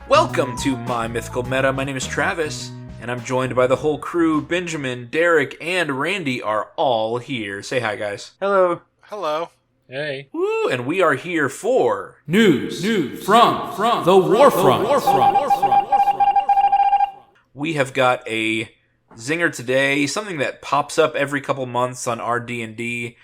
Welcome to My Mythical Meta. My name is Travis, and I'm joined by the whole crew. Benjamin, Derek, and Randy are all here. Say hi, guys. Hello. Hello. Hey. Woo! And we are here for News from the Warfront. We have got a zinger today, something that pops up every couple months on our D&D,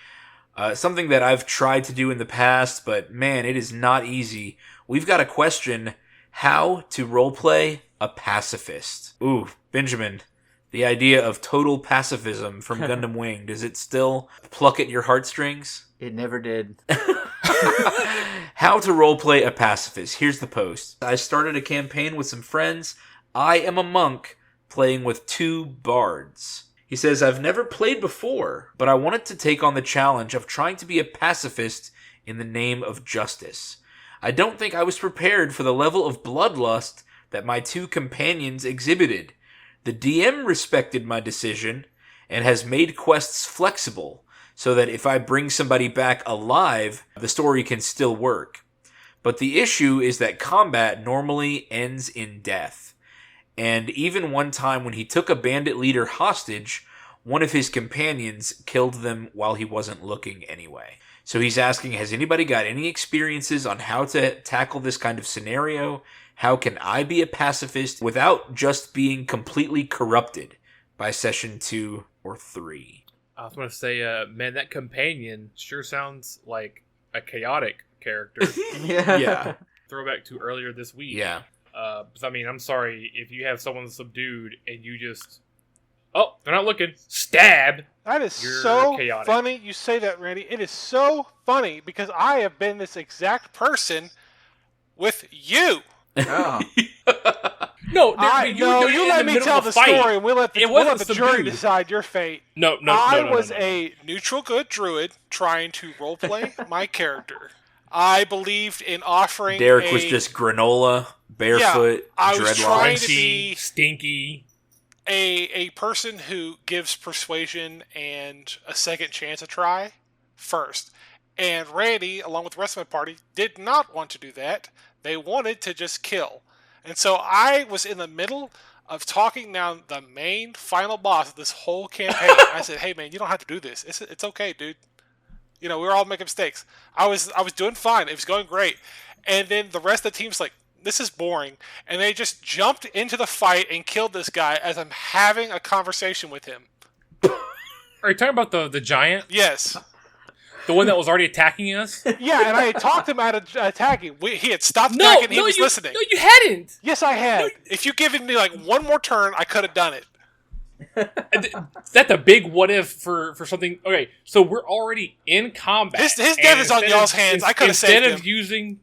something that I've tried to do in the past, but man, it is not easy. We've got a question: how to roleplay a pacifist. Ooh, Benjamin, the idea of total pacifism from Gundam Wing, does it still pluck at your heartstrings? It never did. How to roleplay a pacifist. Here's the post. I started a campaign with some friends. I am a monk playing with 2 bards. He says, I've never played before, but I wanted to take on the challenge of trying to be a pacifist in the name of justice. I don't think I was prepared for the level of bloodlust that my 2 companions exhibited. The DM respected my decision and has made quests flexible so that if I bring somebody back alive, the story can still work. But the issue is that combat normally ends in death. And even one time when he took a bandit leader hostage, one of his companions killed them while he wasn't looking anyway. So he's asking, has anybody got any experiences on how to tackle this kind of scenario? How can I be a pacifist without just being completely corrupted by session 2 or 3? I was going to say, man, that companion sure sounds like a chaotic character. Yeah. Throwback to earlier this week. Yeah. I mean, I'm sorry if you have someone subdued and you just, oh, they're not looking, stab. That is You're so chaotic. funny you say that, Randy. It is so funny because I have been this exact person with you. Oh. No, you let me tell the story and we'll let the jury decide your fate. No. I was a neutral good druid trying to roleplay my character. I believed in offering Derek was just granola, barefoot, I was trying dreadlocks. to be stinky. a person who gives persuasion and a second chance a try first. And Randy, along with the rest of my party, did not want to do that. They wanted to just kill. And so I was in the middle of talking down the main final boss of this whole campaign. I said, hey man, you don't have to do this. It's okay, dude. You know, we were all making mistakes. I was doing fine. It was going great. And then the rest of the team's like, this is boring. And they just jumped into the fight and killed this guy as I'm having a conversation with him. Are you talking about the giant? Yes. The one that was already attacking us? Yeah, and I had talked him out of attacking. He had stopped attacking. He was listening. No, you hadn't. Yes, I had. If you given me like one more turn, I could have done it. That's a big what if for something. Okay, so we're already in combat. His death is on y'all's hands. I could have saved him. Instead of using,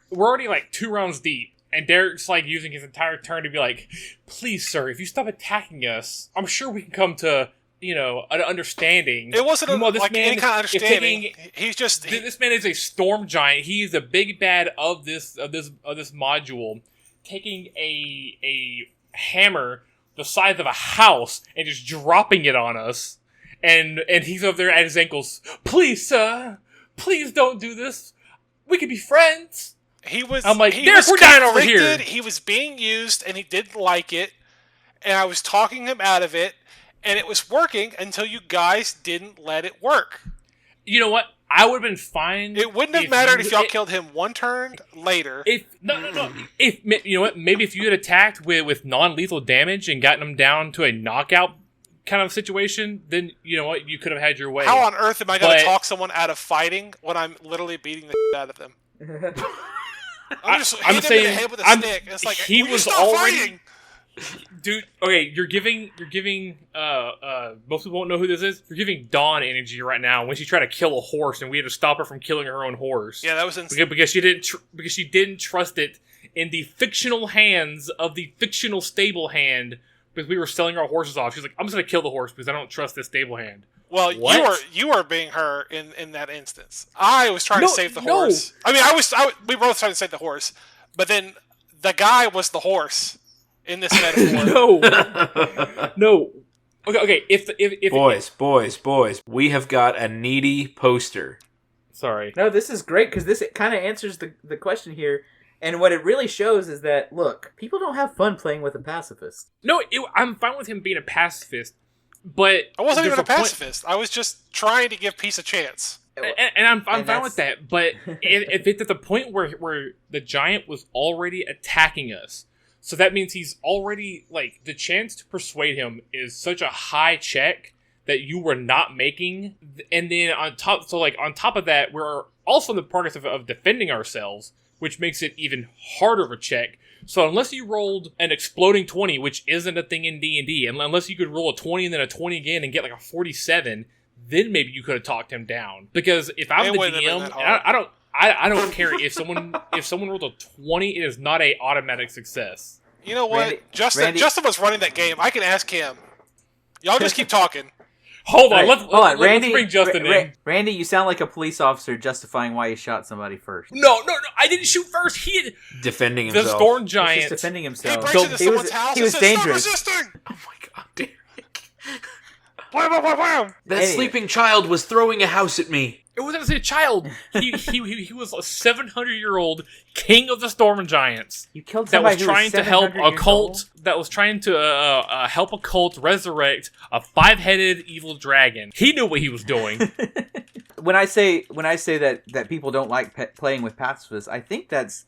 we're already like 2 rounds deep, and Derek's like using his entire turn to be like, "Please, sir, if you stop attacking us, I'm sure we can come to an understanding." It wasn't any kind of understanding. This man is a storm giant. He is the big bad of this module, taking a hammer the size of a house and just dropping it on us, and he's over there at his ankles. Please, sir, please don't do this. We could be friends. I'm like, Derek, we're dying over here. He was being used, and he didn't like it, and I was talking him out of it, and it was working until you guys didn't let it work. You know what? I would have been fine. It wouldn't have mattered if y'all killed him one turn later. No. If you know what, maybe if you had attacked with non-lethal damage and gotten him down to a knockout kind of situation, then you know what, you could have had your way. How on earth am I going to talk someone out of fighting when I'm literally beating the shit out of them? I'm just hitting him in the head with a stick. It's like, he was already fighting? Dude, okay, you're giving most people won't know who this is. You're giving Dawn energy right now when she tried to kill a horse and we had to stop her from killing her own horse. Yeah, that was insane. Because she didn't trust it in the fictional hands of the fictional stable hand, because we were selling our horses off. She's like, I'm just gonna kill the horse because I don't trust this stable hand. Well, you were being her in that instance. I was trying to save the horse. I mean, we were both trying to save the horse, but then the guy was the horse in this metaphor. No. Okay. If Boys, we have got a needy poster. sorry. No, this is great because this kind of answers the question here. And what it really shows is that, look, people don't have fun playing with a pacifist. No, I'm fine with him being a pacifist, but I wasn't even a point- pacifist. I was just trying to give peace a chance. and I'm fine with that. But if it's at the point where the giant was already attacking us, so that means he's already like the chance to persuade him is such a high check that you were not making, and then on top of that, we're also in the progress of defending ourselves, which makes it even harder of a check. So unless you rolled an exploding 20, which isn't a thing in D&D, and unless you could roll a 20 and then a 20 again and get like a 47, then maybe you could have talked him down. Because if I'm the GM, I don't care if someone rolled a 20, it is not a automatic success. You know what? Justin was running that game. I can ask him. Y'all just keep talking. Hold on, Right. let's bring Justin in. Randy, you sound like a police officer justifying why you shot somebody first. No, I didn't shoot first. He Defending himself. the storm He's giant. just defending He himself. breaks into someone's house he and was says, dangerous. "Stop resisting!" Oh my god, Derek. Blam, blam, blam, blam. That Anyway. sleeping child was throwing a house at me. It wasn't a child. He was a 700-year-old king of the storm giants You killed that somebody was who trying to help 700 a years cult. old? That was trying to help a cult resurrect a 5-headed evil dragon. He knew what he was doing. When I say that people don't like playing with pacifists, I think that's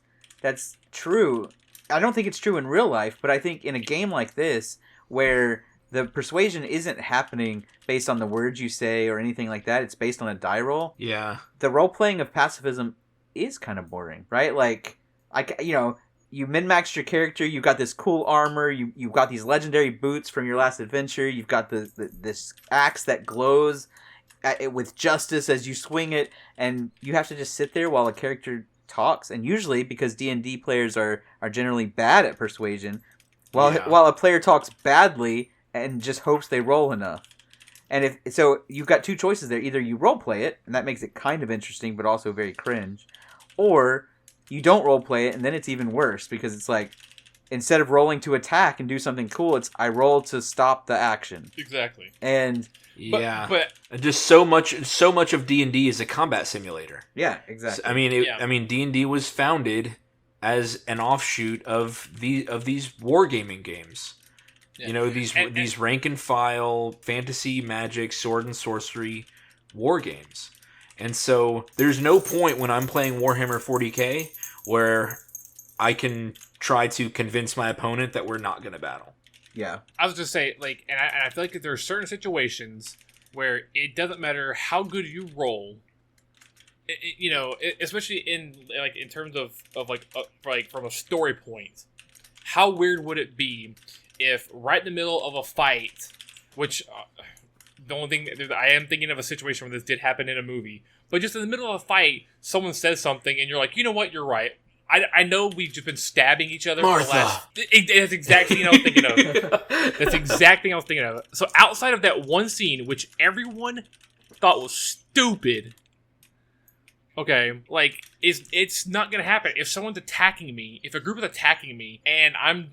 true. I don't think it's true in real life, but I think in a game like this, where the persuasion isn't happening based on the words you say or anything like that, it's based on a die roll. Yeah. The role playing of pacifism is kind of boring, right? Like, you min-maxed your character, you've got this cool armor, you've got these legendary boots from your last adventure, you've got this axe that glows with justice as you swing it, and you have to just sit there while a character talks. And usually, because D&D players are generally bad at persuasion, while a player talks badly and just hopes they roll enough. And so you've got two choices there. Either you role play it, and that makes it kind of interesting, but also very cringe, or you don't role play it, and then it's even worse because it's like, instead of rolling to attack and do something cool, it's I roll to stop the action. Exactly. And Yeah. But just so much of D&D is a combat simulator. yeah, exactly. I mean, D&D was founded as an offshoot of these wargaming games. Yeah. You know, these rank and file fantasy, magic, sword and sorcery war games. And so there's no point when I'm playing Warhammer 40K where I can try to convince my opponent that we're not going to battle. Yeah. I was just saying, like, and I feel like that there are certain situations where it doesn't matter how good you roll. You know, especially in terms of from a story point, how weird would it be if right in the middle of a fight, which the only thing I am thinking of a situation where this did happen in a movie, but just in the middle of a fight, someone says something and you're like, you know what, you're right. I know we've just been stabbing each other Martha. for the last... That's exactly what I was thinking of. That's exactly what I was thinking of. So outside of that one scene, which everyone thought was stupid, okay, like, it's not going to happen. If someone's attacking me, if a group is attacking me, and I'm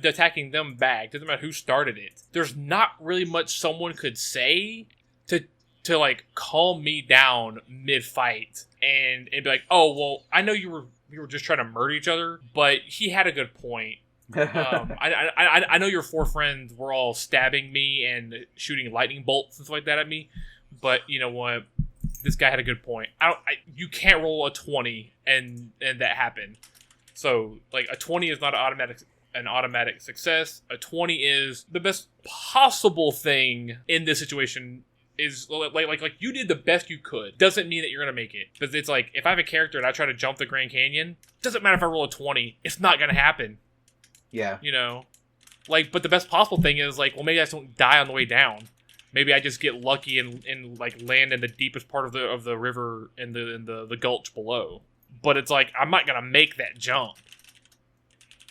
attacking them back, doesn't matter who started it, there's not really much someone could say to like, calm me down mid-fight and be like, oh, well, I know you were just trying to murder each other, but he had a good point. I know your four friends were all stabbing me and shooting lightning bolts and stuff like that at me, but you know what? This guy had a good point. You can't roll a 20 and that happened. So like a 20 is not an automatic success. A 20 is the best possible thing in this situation. Is like you did the best you could. Doesn't mean that you're gonna make it. But it's like if I have a character and I try to jump the Grand Canyon, doesn't matter if I roll a 20. It's not gonna happen. Yeah. You know, like, but the best possible thing is like, well, maybe I just don't die on the way down. Maybe I just get lucky and like land in the deepest part of the river in the gulch below. But it's like I'm not gonna make that jump.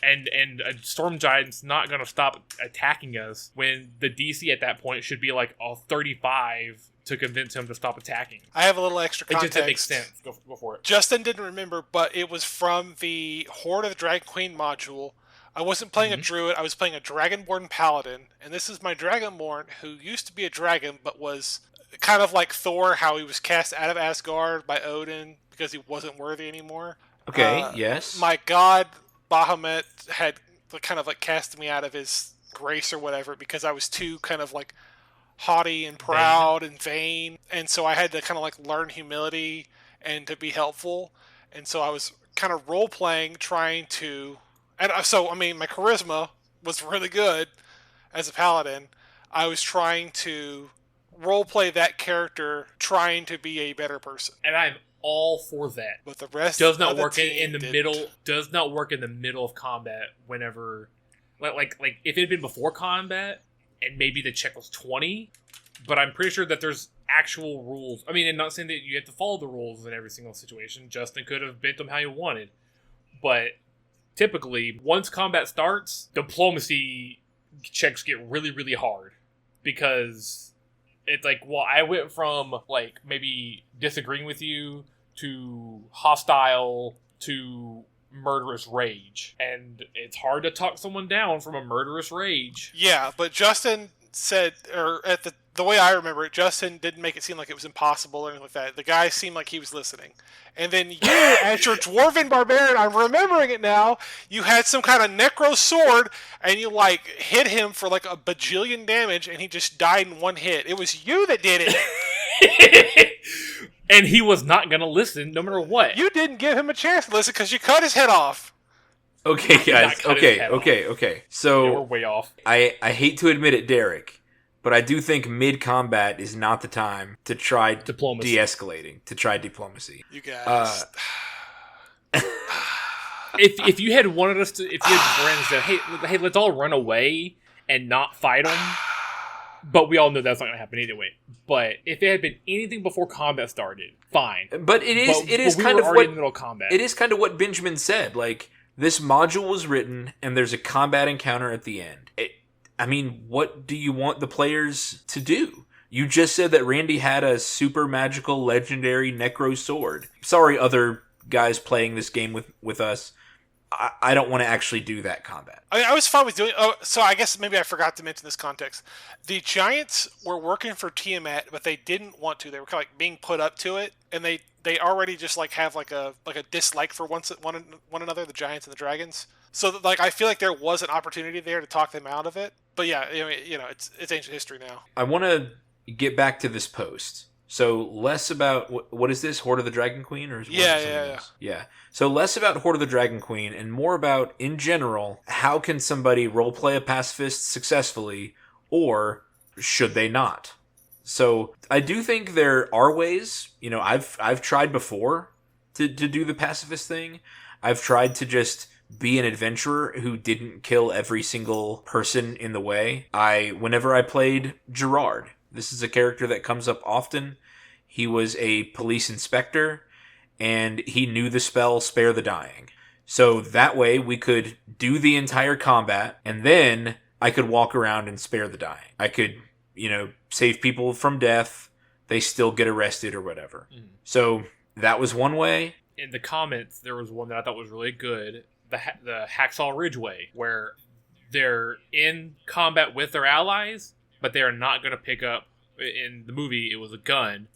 And a storm giant's not gonna stop attacking us when the DC at that point should be like a 35 to convince him to stop attacking. I have a little extra It context. just makes sense. Go for it. Justin didn't remember, but it was from the Horde of the Dragon Queen module I wasn't playing a druid, I was playing a dragonborn paladin, and this is my dragonborn who used to be a dragon, but was kind of like Thor, how he was cast out of Asgard by Odin because he wasn't worthy anymore. Okay, yes. My god, Bahamut, had kind of like cast me out of his grace or whatever because I was too kind of like haughty and proud and vain, and so I had to kind of like learn humility and to be helpful, and so I was kind of role-playing, trying to... And so, I mean, my charisma was really good as a paladin. I was trying to roleplay that character, trying to be a better person. And I'm all for that. But the rest does not of the work team in the didn't. middle. Does not work in the middle of combat. Whenever, like if it had been before combat, and maybe the check was 20, but I'm pretty sure that there's actual rules. I mean, I'm not saying that you have to follow the rules in every single situation. Justin could have bent them how you wanted, but typically, once combat starts, diplomacy checks get really, really hard. Because it's like, well, I went from, like, maybe disagreeing with you to hostile to murderous rage. And it's hard to talk someone down from a murderous rage. Yeah, but Justin said, or at the way I remember it, Justin didn't make it seem like it was impossible or anything like that. The guy seemed like he was listening. And then you, as your dwarven barbarian, I'm remembering it now, you had some kind of necro sword, and you, like, hit him for, like, a bajillion damage, and he just died in one hit. It was you that did it. And he was not going to listen, no matter what. You didn't give him a chance to listen because you cut his head off. Okay, guys. cut his head Okay. Yeah, we're So, way off. I hate to admit it, Derek, but I do think mid-combat is not the time to try Diplomacy. de-escalating, to try diplomacy. You guys. If you had wanted us to, if you had friends that, hey, let's all run away and not fight them, but we all know that's not going to happen anyway. But if it had been anything before combat started, fine. But it is we kind were of already what in the middle of combat. it is kind of what Benjamin said. Like, this module was written, and there's a combat encounter at the end. I mean, what do you want the players to do? You just said that Randy had a super magical legendary necro sword. Sorry, other guys playing this game with us. I don't want to actually do that combat. I mean, I was fine with doing... Oh, so I guess maybe I forgot to mention this context. The Giants were working for Tiamat, but they didn't want to. They were kind of like being put up to it, and they already just like have like a dislike for one another, the Giants and the Dragons. So like I feel like there was an opportunity there to talk them out of it. But yeah, you know, it's ancient history now. I want to get back to this post. So less about what is this, Horde of the Dragon Queen, or is yeah. So less about Horde of the Dragon Queen and more about, in general, how can somebody roleplay a pacifist successfully, or should they not? So I do think there are ways. You know, I've tried before to do the pacifist thing. I've tried to just be an adventurer who didn't kill every single person in the way. Whenever I played Gerard, this is a character that comes up often. He was a police inspector, and he knew the spell Spare the Dying. So that way we could do the entire combat, and then I could walk around and spare the dying. I could, save people from death. They still get arrested or whatever. Mm. So that was one way. In the comments, there was one that I thought was really good. The Hacksaw Ridgeway, where they're in combat with their allies, but they are not going to pick up, in the movie, it was a gun.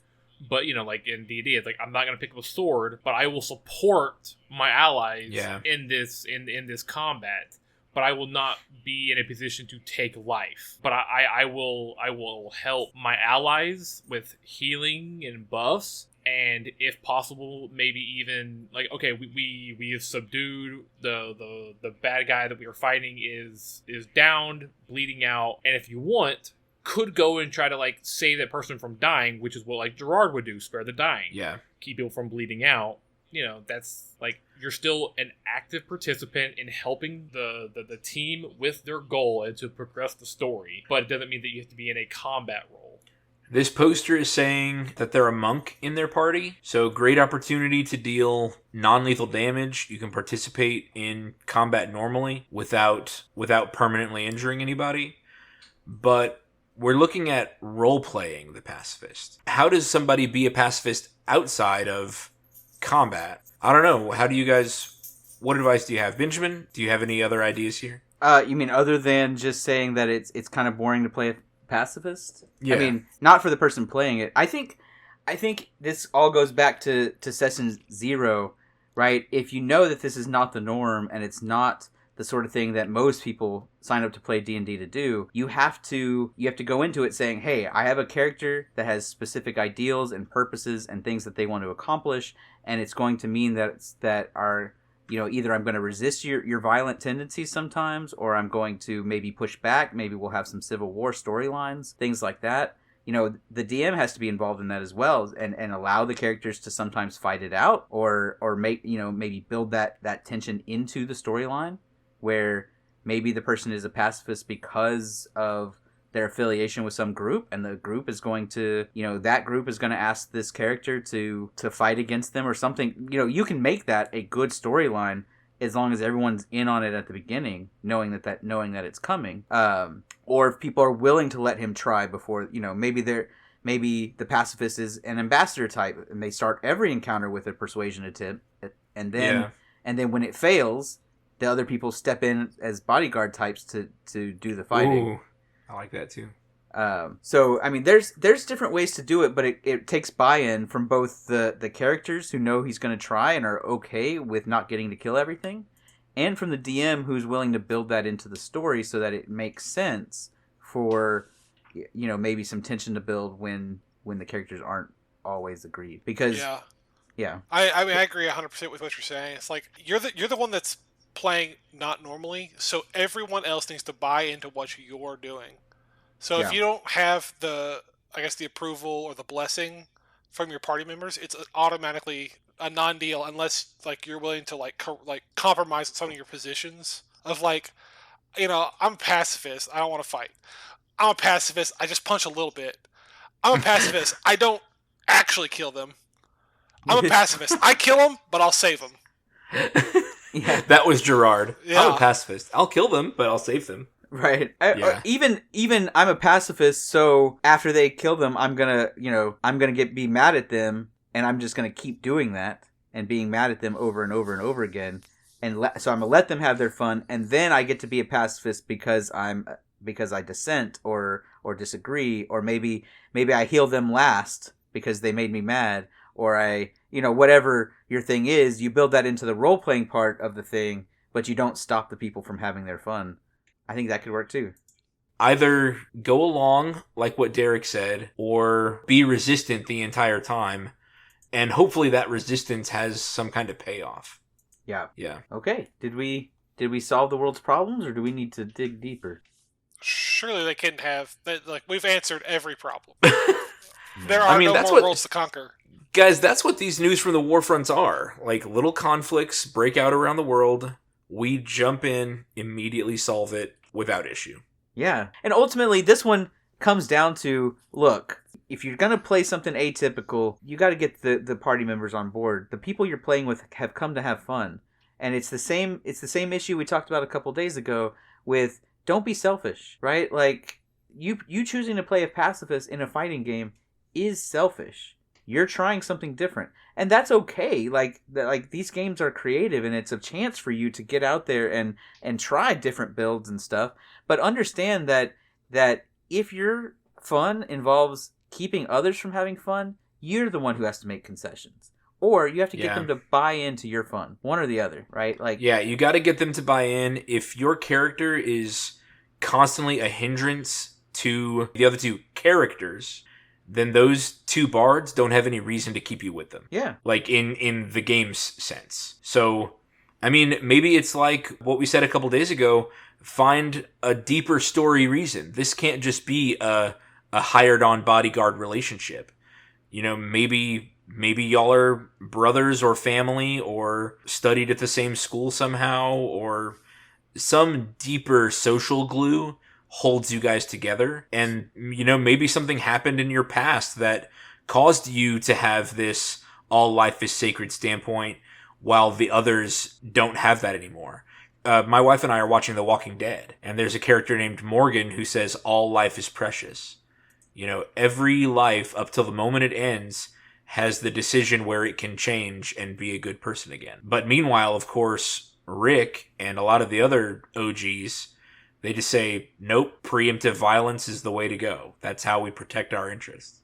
But, like in D&D, it's like, I'm not going to pick up a sword, but I will support my allies in this combat. But I will not be in a position to take life. But I will help my allies with healing and buffs. And if possible, maybe even, like, okay, we have subdued the bad guy that we were fighting is downed, bleeding out. And if you want, could go and try to, like, save that person from dying, which is what, like, Gerard would do, spare the dying. Yeah. Keep people from bleeding out. That's, like, you're still an active participant in helping the team with their goal and to progress the story. But it doesn't mean that you have to be in a combat role. This poster is saying that they're a monk in their party, so great opportunity to deal non-lethal damage. You can participate in combat normally without permanently injuring anybody. But we're looking at role-playing the pacifist. How does somebody be a pacifist outside of combat? I don't know. How do you guys what advice do you have? Benjamin, do you have any other ideas here? You mean other than just saying that it's kind of boring to play a pacifist? Yeah. I mean, not for the person playing it. I think this all goes back to session 0, right? If you know that this is not the norm and it's not the sort of thing that most people sign up to play D&D to do, you have to go into it saying, hey, I have a character that has specific ideals and purposes and things that they want to accomplish, and it's going to mean that are, either I'm going to resist your violent tendencies sometimes, or I'm going to maybe push back. Maybe we'll have some Civil War storylines, things like that. The DM has to be involved in that as well, and allow the characters to sometimes fight it out, or make, maybe build that tension into the storyline, where maybe the person is a pacifist because of their affiliation with some group, and the group is going to, that group is going to ask this character to fight against them or something. You can make that a good storyline as long as everyone's in on it at the beginning, knowing that it's coming. Or if people are willing to let him try before, maybe the pacifist is an ambassador type, and they start every encounter with a persuasion attempt, and then when it fails, the other people step in as bodyguard types to do the fighting. Ooh, I like that too. So I mean, there's different ways to do it, but it takes buy-in from both the characters who know he's going to try and are okay with not getting to kill everything, and from the DM who's willing to build that into the story so that it makes sense for, maybe some tension to build when the characters aren't always agreed. Because yeah. I mean, I agree 100% with what you're saying. It's like you're the one that's playing not normally, so everyone else needs to buy into what you're doing. So if you don't have the approval or the blessing from your party members, it's automatically a non-deal unless you're willing to compromise on some of your positions of I'm a pacifist, I don't want to fight. I'm a pacifist, I just punch a little bit. I'm a pacifist, I don't actually kill them. I'm a pacifist, I kill them, but I'll save them. Yeah. That was Gerard. Yeah. I'm a pacifist. I'll kill them, but I'll save them. Right. Even I'm a pacifist, so after they kill them, I'm gonna be mad at them, and I'm just gonna keep doing that and being mad at them over and over and over again, so I'm gonna let them have their fun, and then I get to be a pacifist because I dissent or disagree, or maybe I heal them last because they made me mad, or I whatever your thing is, you build that into the role playing part of the thing, but you don't stop the people from having their fun. I think that could work too. Either go along, like what Derek said, or be resistant the entire time, and hopefully that resistance has some kind of payoff. Yeah. Yeah. Okay. Did we solve the world's problems, or do we need to dig deeper? Surely they couldn't have. We've answered every problem. There are no more worlds to conquer. Guys, that's what these news from the warfronts are. Little conflicts break out around the world. We jump in, immediately solve it without issue. Yeah. And ultimately, this one comes down to, look, if you're going to play something atypical, you got to get the party members on board. The people you're playing with have come to have fun. And it's the same issue we talked about a couple days ago with don't be selfish, right? You choosing to play a pacifist in a fighting game is selfish. You're trying something different, and that's okay. These games are creative, and it's a chance for you to get out there and try different builds and stuff. But understand that if your fun involves keeping others from having fun, you're the one who has to make concessions, or you have to get them to buy into your fun. One or the other, right? You got to get them to buy in. If your character is constantly a hindrance to the other two characters, then those two bards don't have any reason to keep you with them. Yeah. In the game's sense. So, I mean, maybe it's like what we said a couple days ago, find a deeper story reason. This can't just be a hired-on bodyguard relationship. Maybe y'all are brothers or family or studied at the same school somehow, or some deeper social glue holds you guys together, and maybe something happened in your past that caused you to have this all life is sacred standpoint while the others don't have that anymore. My wife and I are watching The Walking Dead, and there's a character named Morgan who says all life is precious. Every life up till the moment it ends has the decision where it can change and be a good person again. But meanwhile, of course, Rick and a lot of the other OGs, they just say, nope, preemptive violence is the way to go. That's how we protect our interests.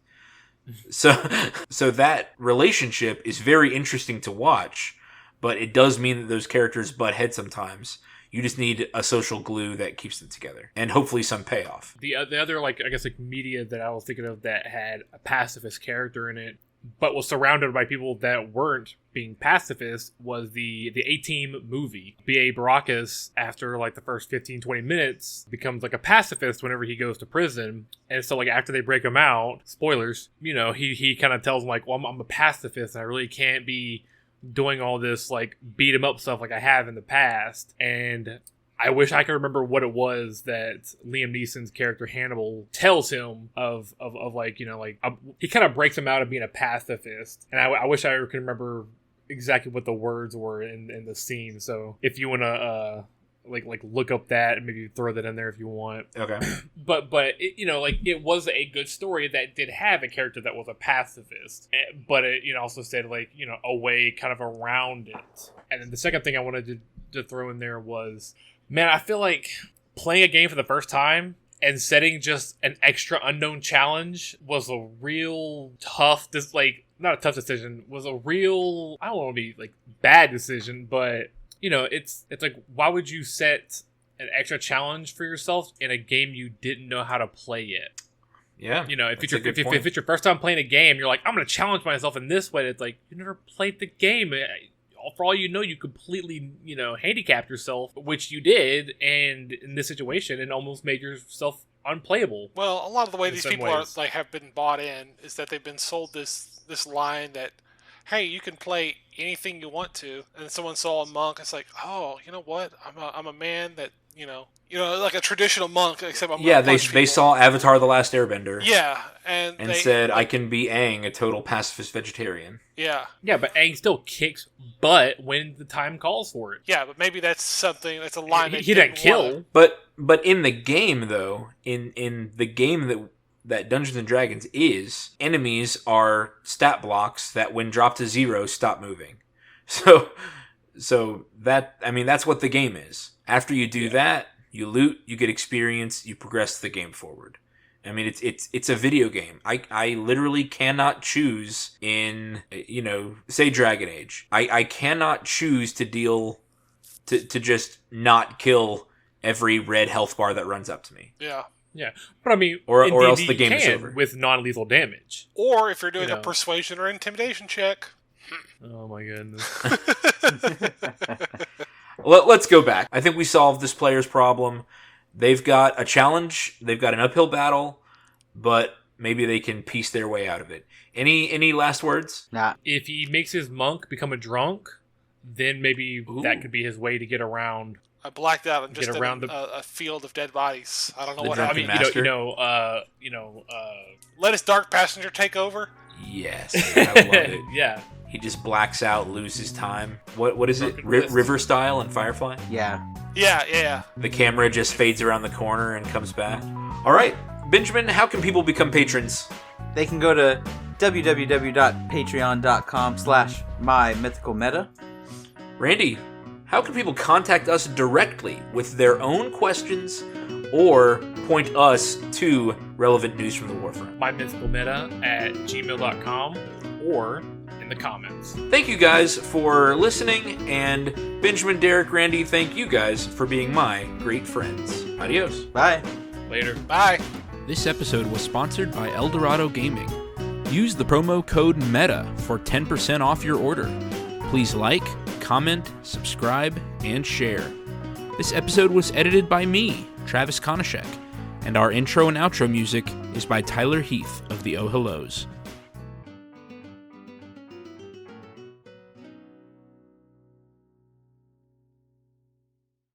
So that relationship is very interesting to watch, but it does mean that those characters butt heads sometimes. You just need a social glue that keeps them together, and hopefully some payoff. The other, like, I guess, like, media that I was thinking of that had a pacifist character in it, but was surrounded by people that weren't being pacifist, was the A-Team movie. B.A. Baracus, after like the first 15-20 minutes, becomes like a pacifist whenever he goes to prison. And so, like, after they break him out, spoilers, he kind of tells him, like, well, I'm a pacifist and I really can't be doing all this, like, beat him up stuff like I have in the past. And I wish I could remember what it was that Liam Neeson's character Hannibal tells him of like, he kind of breaks him out of being a pacifist. And I wish I could remember exactly what the words were in the scene. So if you want to like look up that and maybe throw that in there if you want. Okay. But it, it was a good story that did have a character that was a pacifist, but it also said, like, a way kind of around it. And then the second thing I wanted to throw in there was, man, I feel like playing a game for the first time and setting just an extra unknown challenge was a real tough, not a tough decision, was a real, I don't want to be like bad decision, but it's like, why would you set an extra challenge for yourself in a game you didn't know how to play yet? Yeah. If it's your first time playing a game, you're like, I'm going to challenge myself in this way. It's like, you never played the game. For all you completely, handicapped yourself, which you did, and in this situation, and almost made yourself unplayable. Well, a lot of the way these people ways. have been bought in is that they've been sold this line that, hey, you can play anything you want to, and someone saw a monk. It's like, oh, you know what? I'm a man that like a traditional monk, except I'm they saw Avatar: The Last Airbender. Yeah, and they said, I can be Aang, a total pacifist vegetarian. Yeah. Yeah, but Aang still kicks butt when the time calls for it. Yeah, but maybe that's a line that he didn't kill. But in the game, though, in the game that Dungeons and Dragons is, enemies are stat blocks that when dropped to 0 stop moving. So that, that's what the game is. After you do that, you loot, you get experience, you progress the game forward. It's a video game. I literally cannot choose in, say Dragon Age. I cannot choose to just not kill every red health bar that runs up to me. Yeah. Yeah, but or else the game is over with non-lethal damage. Or if you're doing a persuasion or intimidation check. Oh my goodness. Let's go back. I think we solved this player's problem. They've got a challenge. They've got an uphill battle, but maybe they can piece their way out of it. Any last words? Nah. If he makes his monk become a drunk, then maybe that could be his way to get around. I blacked out and just in a field of dead bodies. I don't know what happened. Let his dark passenger take over. Yes, I love it. Yeah. He just blacks out, loses time. What is it? River style in Firefly? Yeah. Yeah. The camera just fades around the corner and comes back. All right, Benjamin, how can people become patrons? They can go to www.patreon.com/mymythicalmeta. Randy, how can people contact us directly with their own questions or point us to relevant news from the Warfront? mymythicalmeta@gmail.com or in the comments. Thank you guys for listening, and Benjamin, Derek, Randy, thank you guys for being my great friends. Adios. Bye. Later. Bye. This episode was sponsored by Eldorado Gaming. Use the promo code META for 10% off your order. Please like, comment, subscribe, and share. This episode was edited by me, Travis Konishek, and our intro and outro music is by Tyler Heath of the Oh Hellos.